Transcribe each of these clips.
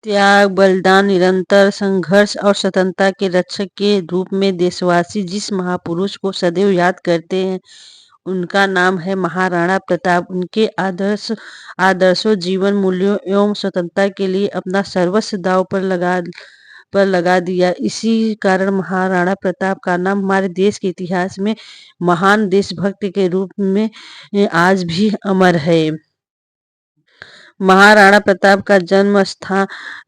त्याग, बलिदान, निरंतर संघर्ष और स्वतंत्रता के रक्षक के रूप में देशवासी जिस महापुरुष को सदैव याद करते हैं, उनका नाम है महाराणा प्रताप। उनके आदर्शों, जीवन मूल्यों एवं स्वतंत्रता के लिए अपना सर्वस्व दांव पर लगा दिया। इसी कारण महाराणा प्रताप का नाम हमारे देश के इतिहास में महान देशभक्त के रूप में आज भी अमर है। महाराणा प्रताप का जन्म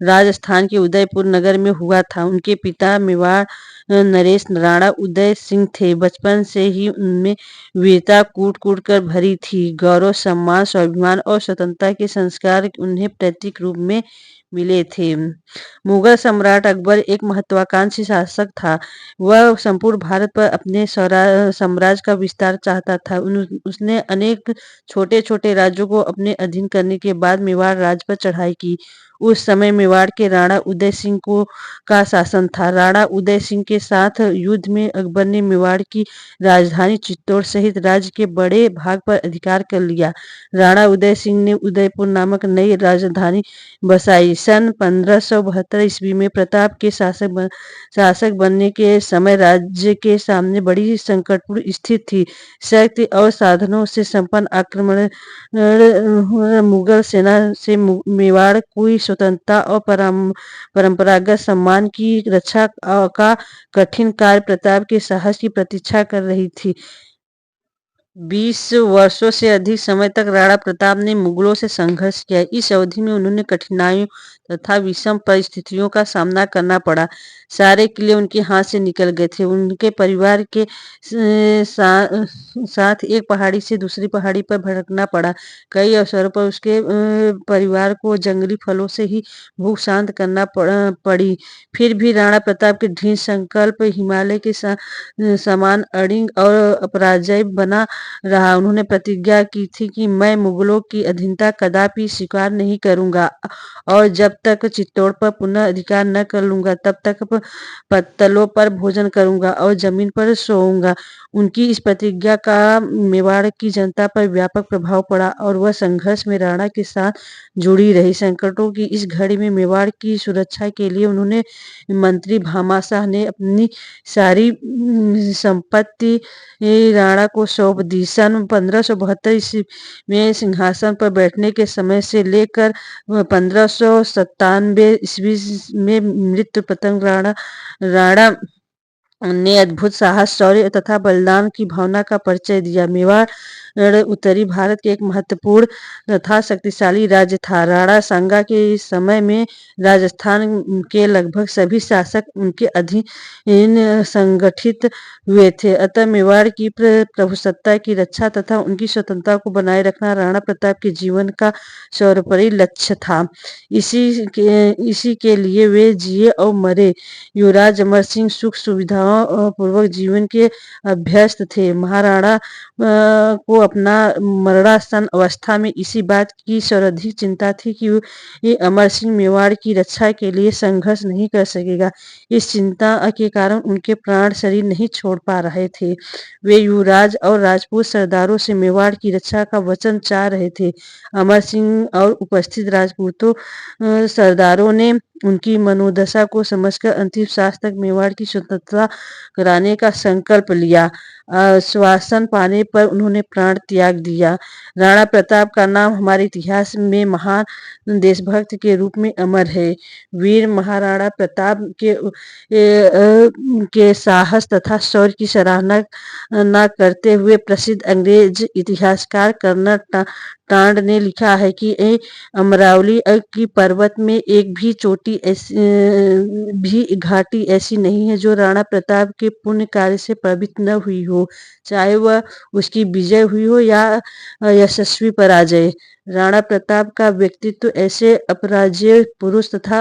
राजस्थान के उदयपुर नगर में हुआ था। उनके पिता मेवाड़ नरेश राणा उदय सिंह थे। बचपन से ही उनमें वीरता कूट-कूट कर भरी थी। गौरव, सम्मान, स्वाभिमान और स्वतंत्रता के संस्कार उन्हें प्रतीक रूप में मिले थे। मुगल सम्राट अकबर एक महत्वाकांक्षी शासक था। वह संपूर्ण भारत पर अपने साम्राज्य का विस्तार चाहता था। उसने अनेक छोटे-छोटे राज्यों को अपने अधीन करने के बाद मेवाड़ राज्य पर चढ़ाई की। उस समय मेवाड़ के राणा उदय सिंह का शासन था। राणा उदय सिंह के साथ युद्ध में अकबर ने मेवाड़ की राजधानी चित्तौड़ सहित राज्य के बड़े भाग पर अधिकार कर लिया। राणा उदय सिंह ने उदयपुर नामक नई राजधानी बसाई। सन 1572 ईस्वी में प्रताप के शासक बनने के समय राज्य के सामने बड़ी संकटपूर्ण स्थिति थी। शक्ति और साधनों से संपन्न आक्रमण मुगल सेना से मेवाड़ की स्वतंत्रता और परंपरागत सम्मान की रक्षा का कठिन कार्य प्रताप के साहस की प्रतीक्षा कर रही थी। 20 वर्षों से अधिक समय तक राणा प्रताप ने मुगलों से संघर्ष किया। इस अवधि में उन्होंने कठिनाइयों तथा विषम परिस्थितियों का सामना करना पड़ा। सारे किले उनके हाथ से निकल गए थे। उनके परिवार के साथ एक पहाड़ी से दूसरी पहाड़ी पर भटकना पड़ा। कई अवसरों पर उसके परिवार को जंगली फलों से ही भूख शांत करना पड़ी। फिर भी राणा प्रताप के दृढ़ संकल्प हिमालय के समान अड़िग और अपराजय बना रहा। उन्होंने प्रतिज्ञा की थी कि मैं मुगलों की अधीनता कदापि स्वीकार नहीं करूंगा और जब तक चित्तौड़ पर पुनः अधिकार न कर लूंगा तब तक पत्तलों पर भोजन करूंगा और जमीन पर सोऊंगा। उनकी इस प्रतिज्ञा का मेवाड़ की जनता पर व्यापक प्रभाव पड़ा और वह संघर्ष में राणा के साथ जुड़ी रही। संकटों की इस घड़ी में मेवाड़ की सुरक्षा के लिए उन्होंने मंत्री भामाशाह ने अपनी सारी संपत्ति राणा को सौंप दी। सन 1572 ईस्वी में सिंहासन पर बैठने के समय से लेकर 1597 ईस्वी में मृत्यु पतंग राणा ने अद्भुत साहस, शौर्य तथा बलिदान की भावना का परिचय दिया। मेवाड़ उत्तरी भारत के एक महत्वपूर्ण तथा शक्तिशाली राज्य था। राणा सांगा के समय में राजस्थान के लगभग सभी शासक उनके अधीन संगठित हुए थे। अतः मेवाड़ की प्रभुसत्ता की रक्षा तथा उनकी स्वतंत्रता को बनाए रखना राणा प्रताप के जीवन का सर्वोपरि लक्ष्य था। इसी के लिए वे जिए और मरे। युवराज अमर सिंह सुख सुविधाओं पूर्वक जीवन के अभ्यस्त थे। महाराणा को अपना मरणासन अवस्था में इसी बात की सर्वाधिक चिंता थी कि ये अमर सिंह मेवाड़ की रक्षा के लिए संघर्ष नहीं कर सकेगा। इस चिंता के कारण उनके प्राण शरीर नहीं छोड़ पा रहे थे। वे युवराज और राजपूत सरदारों से मेवाड़ की रक्षा का वचन चाह रहे थे। अमर सिंह और उपस्थित राजपूतों सरदारों ने उनकी मनोदशा को समझकर अंतिम सांस तक मेवाड़ की स्वतंत्रता कराने का संकल्प लिया। आश्वासन पाने पर उन्होंने प्राण त्याग दिया। राणा प्रताप का नाम हमारे इतिहास में महान देशभक्त के रूप में अमर है। वीर महाराणा प्रताप के साहस तथा शौर्य की सराहना करते हुए प्रसिद्ध अंग्रेज इतिहासकार कर्नल टांड ने लिखा है कि अमरावली की पर्वत में एक भी घाटी ऐसी नहीं है जो राणा प्रताप के पुण्य कार्य से प्रभावित न हुई हो, चाहे वह उसकी विजय हुई हो या यशस्वी पराजय। राणा प्रताप का व्यक्तित्व ऐसे अपराजेय पुरुष तथा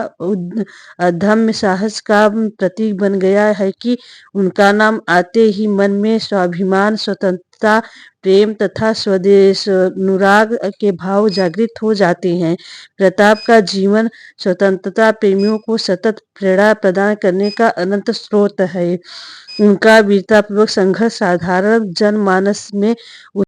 अदम्य साहस का प्रतीक बन गया है कि उनका नाम आते ही मन में स्वाभिमान, स्वतंत्रता, प्रेम तथा स्वदेशानुराग के भाव जागृत हो जाते हैं। प्रताप का जीवन स्वतंत्रता प्रेमियों को सतत प्रेरणा प्रदान करने का अनंत स्रोत है। उनका वीरतापूर्वक संघर्ष साधारण जनमानस में